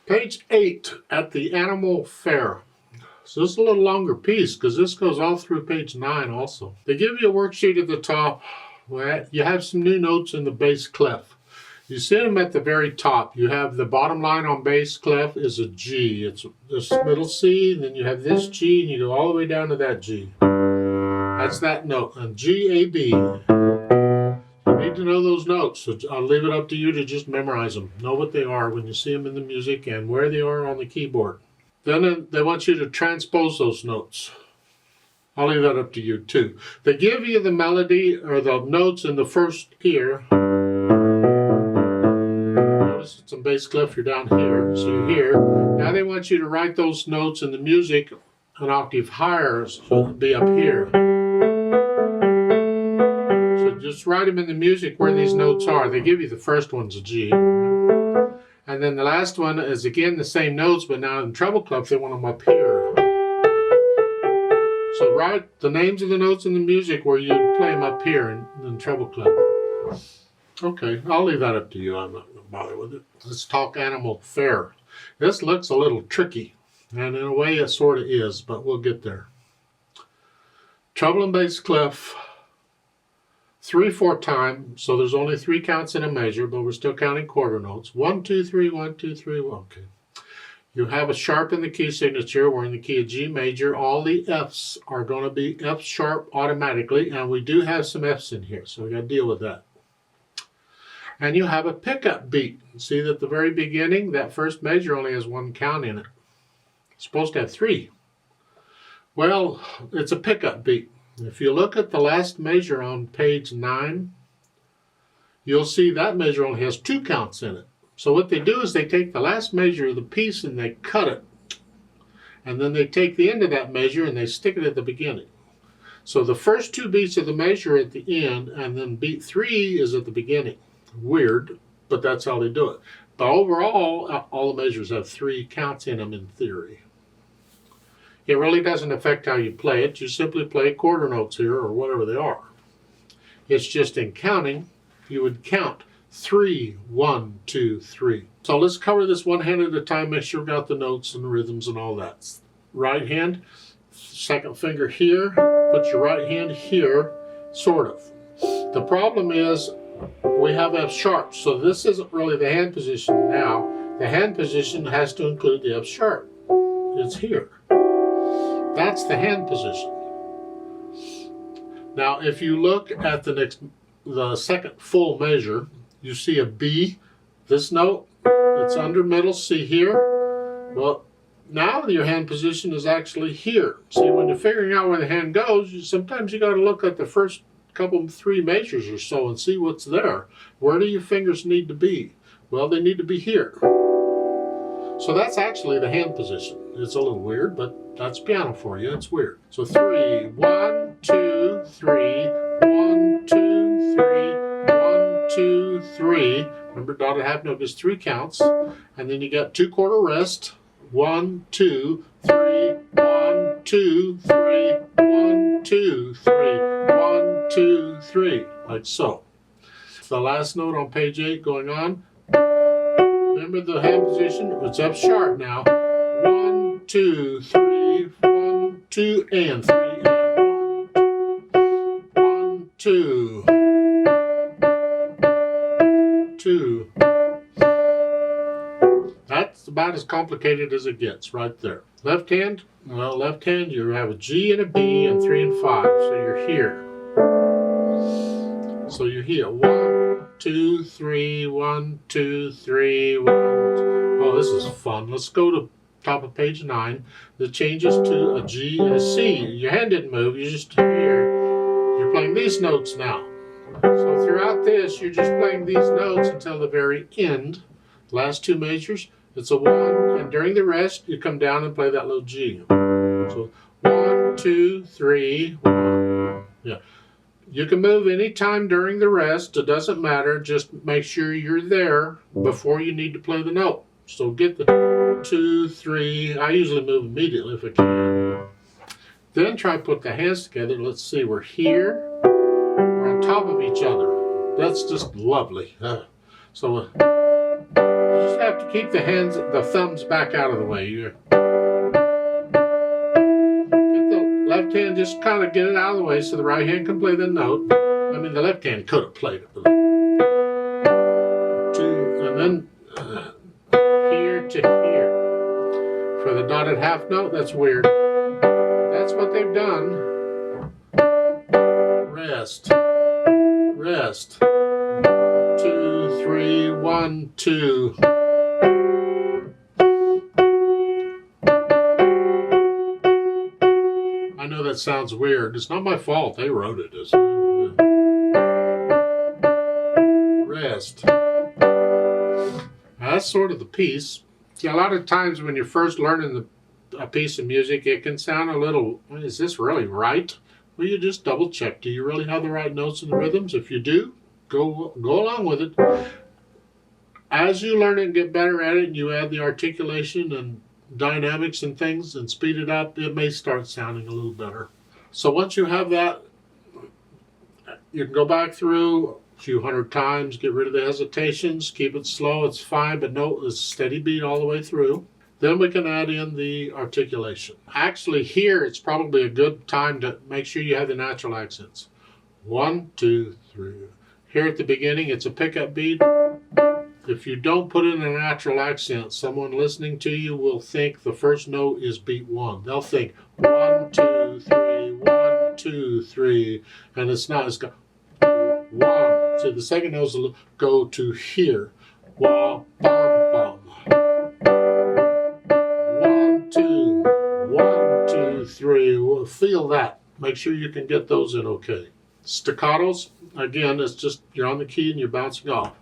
Page 8 at the Animal Fair. So this is a little longer piece because this goes all through page 9 also. They give you a worksheet at the top where you have some new notes in the bass clef. You see them at the very top. You have the bottom line on bass clef is a G. It's this middle C, and then you have this G, and you go all the way down to that G. That's that note, and G, A, B. You need to know those notes, so I'll leave it up to you to just memorize them. Know what they are when you see them in the music and where they are on the keyboard. Then they want you to transpose those notes. I'll leave that up to you too. They give you the melody or the notes in the first ear. Notice it's in bass clef, you're down here, so you're here. Now they want you to write those notes in the music an octave higher, so it'll be up here. So just write them in the music where these notes are. They give you the first one's a G. And then the last one is again the same notes, but now in treble clef they want them up here. So write the names of the notes in the music where you play them up here in treble clef. Okay, I'll leave that up to you. I'm not going to bother with it. Let's talk Animal Fair. This looks a little tricky, and in a way it sort of is, but we'll get there. Treble and bass clef, 3/4 time, so there's only 3 counts in a measure, but we're still counting quarter notes. 1, 2, 3, 1, 2, 3, 1. Okay. You have a sharp in the key signature. We're in the key of G major. All the F's are going to be F sharp automatically, and we do have some F's in here, so we got to deal with that. And you have a pickup beat. See that at the very beginning, that first measure only has 1 count in it. It's supposed to have 3. Well, it's a pickup beat. If you look at the last measure on page 9, you'll see that measure only has 2 counts in it. So what they do is they take the last measure of the piece and they cut it. And then they take the end of that measure and they stick it at the beginning. So the first 2 beats of the measure at the end, and then beat 3 is at the beginning. Weird, but that's how they do it. But overall, all the measures have 3 counts in them in theory. It really doesn't affect how you play it. You simply play quarter notes here or whatever they are. It's just in counting, you would count 3, 1, 2, 3. So let's cover this one hand at a time. Make sure we got the notes and the rhythms and all that. Right hand, second finger here. Put your right hand here, sort of. The problem is we have F sharp, so this isn't really the hand position now. The hand position has to include the F sharp. It's here. That's the hand position. Now, if you look at the second full measure, you see a B, this note, it's under middle C here. Well, now your hand position is actually here. See, when you're figuring out where the hand goes, sometimes you got to look at the first couple, 3 measures or so and see what's there. Where do your fingers need to be? Well, they need to be here. So that's actually the hand position. It's a little weird, but that's piano for you. It's weird. So 3, 1, 2, 3, 1, 2, 3, 1, 2, 3. Remember, dotted half note is 3 counts. And then you got 2 quarter rest. 1, 2, 3, 1, 2, 3, 1, 2, 3, 1, 2, 3. Like so. The last note on page 8 going on. Remember the hand position? It's F sharp now. 1, 2, 3, 1, 2, and 3, and 1, 2, 2. That's about as complicated as it gets right there. Left hand, well, left hand you have a G and a B and 3 and 5, so you're here. So you're here. 1, 2, 3, 1, 2, 3, 1. Oh, this is fun. Let's go to top of page 9. The changes to a G and a C. Your hand didn't move, you're just here. You're playing these notes now. So throughout this, you're just playing these notes until the very end. Last 2 measures, it's a 1, and during the rest, you come down and play that little G. So 1, 2, 3, 1. Yeah. You can move any time during the rest. It doesn't matter. Just make sure you're there before you need to play the note. So get the 2, 3. I usually move immediately if I can. Then try to put the hands together. Let's see. We're here. We're on top of each other. That's just lovely. So just have have to keep the thumbs back out of the way. Get the left hand, just kind of get it out of the way so the right hand can play the note. I mean, the left hand could have played it. And then here to here. For the dotted half note, that's weird. That's what they've done. Rest. Rest. 2, 3, 1, 2. I know that sounds weird. It's not my fault. They wrote it. Rest. That's sort of the piece. See, a lot of times when you're first learning a piece of music, it can sound a little, is this really right? Well, you just double check. Do you really have the right notes and rhythms? If you do, go along with it. As you learn it and get better at it, and you add the articulation and dynamics and things and speed it up, it may start sounding a little better. So once you have that, you can go back through a few hundred times, get rid of the hesitations, keep it slow, it's fine, but note a steady beat all the way through. Then we can add in the articulation. Actually, here it's probably a good time to make sure you have the natural accents. 1, 2, 3. Here at the beginning, it's a pickup beat. If you don't put in a natural accent, someone listening to you will think the first note is beat 1. They'll think 1, 2, 3, 1, 2, 3, and it's not. It's got 1. So the second note will go to here. Wah, bum, bum. 1, 2, 1, 2, 3. We'll feel that. Make sure you can get those in okay. Staccatos, again, it's just you're on the key and you're bouncing off.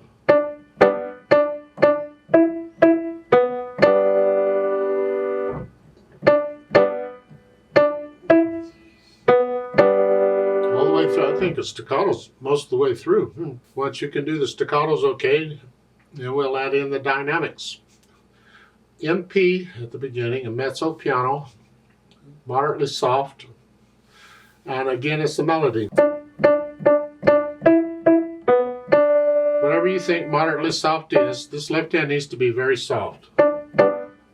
I think the staccatos most of the way through. Once you can do the staccatos okay, then we'll add in the dynamics. MP at the beginning, a mezzo piano, moderately soft, and again it's the melody. Whatever you think moderately soft is, this left hand needs to be very soft.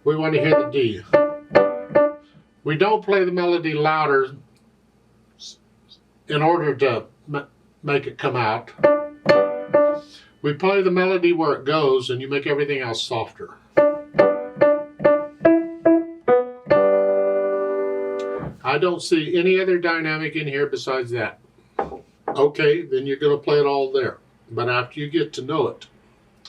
We want to hear the D. We don't play the melody louder in order to make it come out. We play the melody where it goes and you make everything else softer. I don't see any other dynamic in here besides that. Okay, then you're going to play it all there. But after you get to know it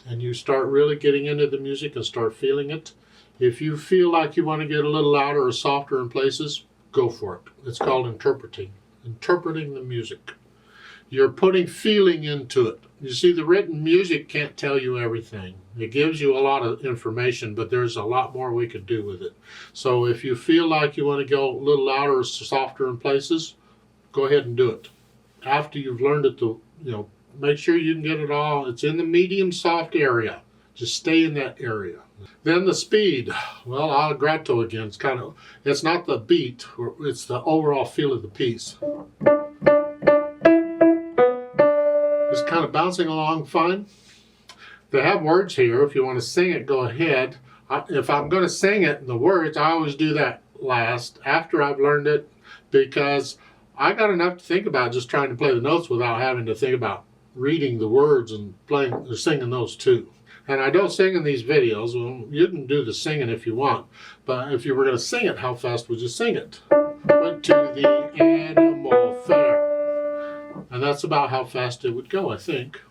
and you start really getting into the music and start feeling it, if you feel like you want to get a little louder or softer in places, go for it. It's called interpreting. Interpreting the music. You're putting feeling into it. You see, the written music can't tell you everything. It gives you a lot of information, but there's a lot more we could do with it. So if you feel like you want to go a little louder or softer in places, go ahead and do it. After you've learned it to, make sure you can get it all. It's in the medium soft area. Just stay in that area. Then the speed. Well, allegretto again. It's not the beat, it's the overall feel of the piece. Just kind of bouncing along fine. They have words here. If you want to sing it, go ahead. If I'm going to sing it, the words, I always do that last, after I've learned it, because I got enough to think about just trying to play the notes without having to think about reading the words and playing or singing those too. And I don't sing in these videos. Well, you can do the singing if you want. But if you were going to sing it, how fast would you sing it? Went to the animal fair. And that's about how fast it would go, I think.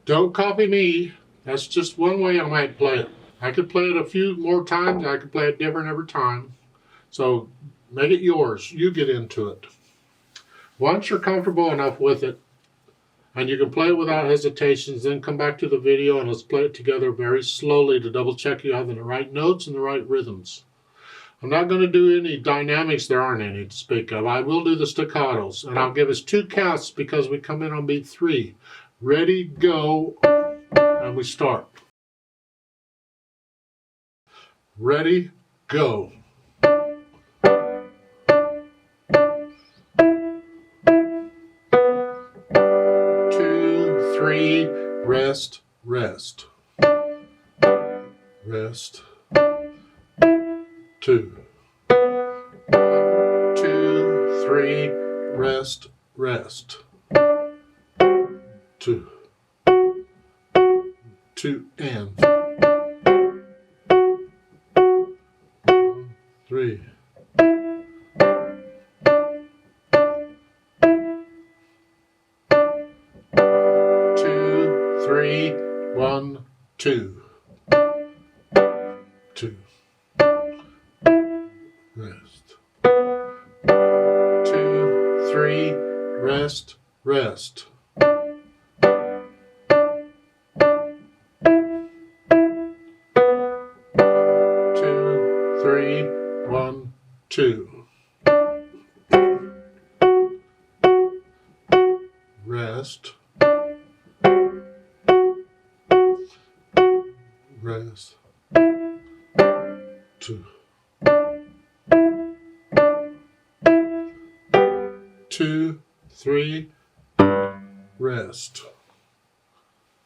Don't copy me. That's just one way I might play it. I could play it a few more times. I could play it different every time. So make it yours. You get into it. Once you're comfortable enough with it, And you can play it without hesitations, then come back to the video and let's play it together very slowly to double check you have the right notes and the right rhythms. I'm not going to do any dynamics, there aren't any to speak of. I will do the staccatos, and I'll give us 2 counts because we come in on beat 3. Ready, go, and we start. Ready, go. 2, 3, rest, rest. Rest. 2. 1, 2, 3, rest, rest. 2. 2 and 1, 3. 2, 3, 1, 2. 2. Rest. 2, 3, rest, rest. 2, 3, 1, 2. Rest. Rest. 2. 2, 3, rest.